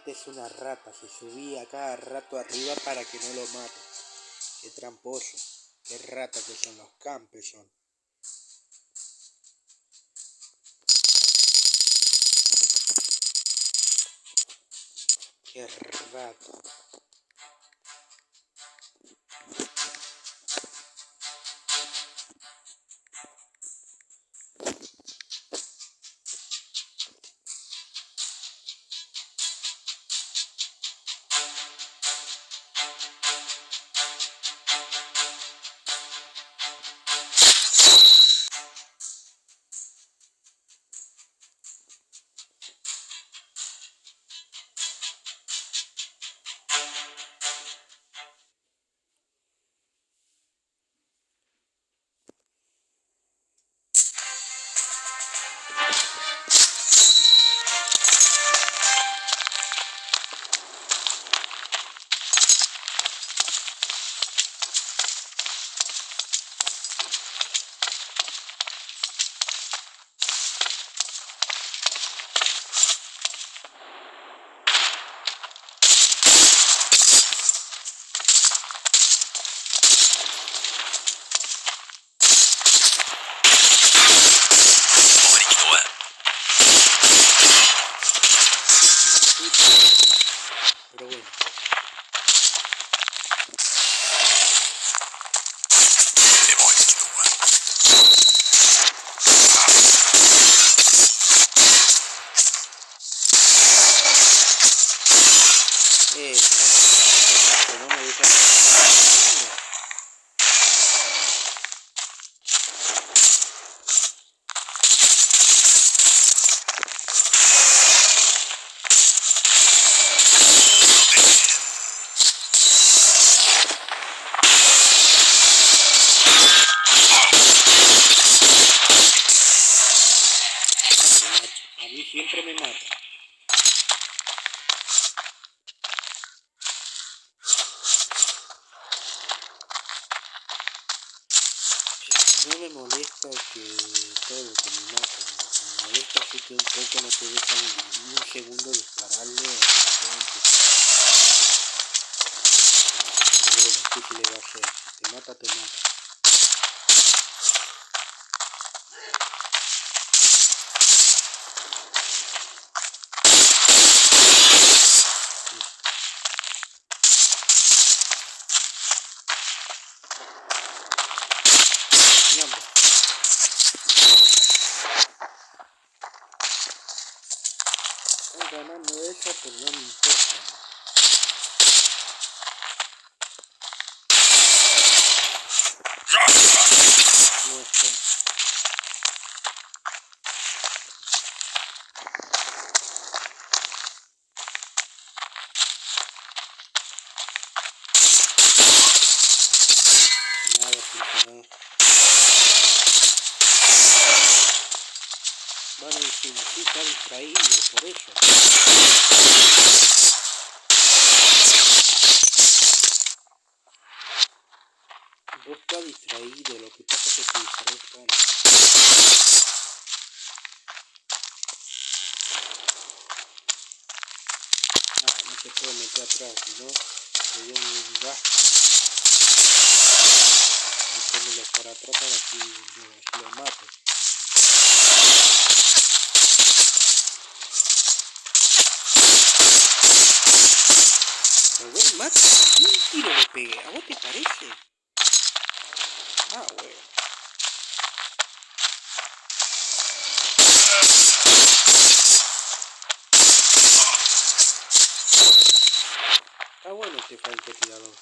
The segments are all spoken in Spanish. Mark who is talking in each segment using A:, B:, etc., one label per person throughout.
A: Este es una rata, se subía a cada rato arriba para que no lo mate. Qué tramposo, qué rata que son los campes son. Qué rato. Pero bueno. No me deja. A mí siempre me matan. No me molesta que todo que me maten, me molesta así que un poco no te dejan ni un segundo dispararle a la gente. Pero bueno, ¿qué se le va a hacer? Si te mata, te mata. Están ganando esa, pero no me importa. No está. Nada funcionó. Van a decir, sí, está distraído, por eso. Vos estás distraído, lo que pasa es que te distraes tanto. No se puede meter atrás, si no, se dio un gasto. Meterlo para atrás para que lo mate. Pero bueno, mate, un tiro le pegué, ¿a vos te parece? Bueno. Está bueno este francotirador.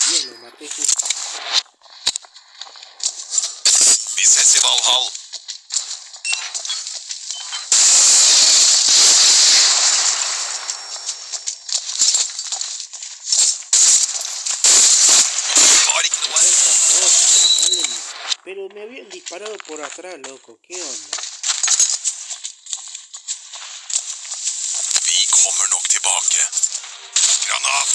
A: Bien, lo maté justo.
B: Bir sesi Valhall. Harika
A: Me
B: lan.
A: están tramposos, dale. Pero me habían disparado por atrás, loco. ¿Qué onda?
B: Vi kommer nog tillbaka. Granat.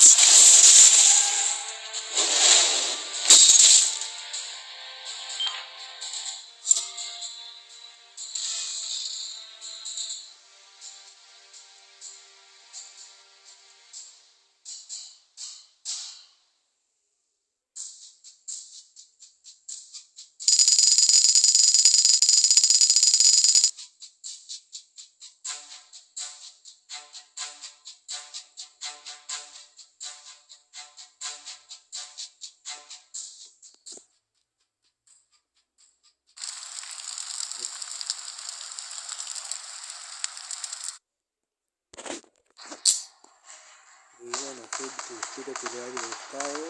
A: Y bueno, gente, espero que les haya gustado.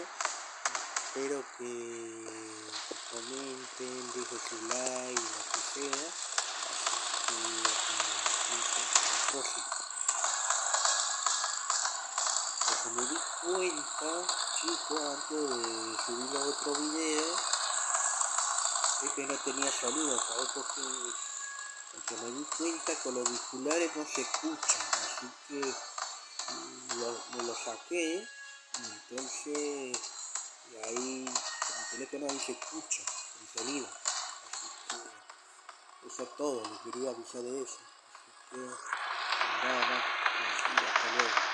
A: Espero que comenten, dejen su like, lo que sea. Así que hasta la próxima. Lo que me di cuenta, chicos, antes de subir a otro video, es que no tenía sonido, ¿sabes? Porque me di cuenta que los auriculares no se escuchan, así que me lo saqué y entonces y ahí con el teléfono ahí se escucha el sonido, así que eso es todo, le quería avisar de eso, así que nada más, hasta luego.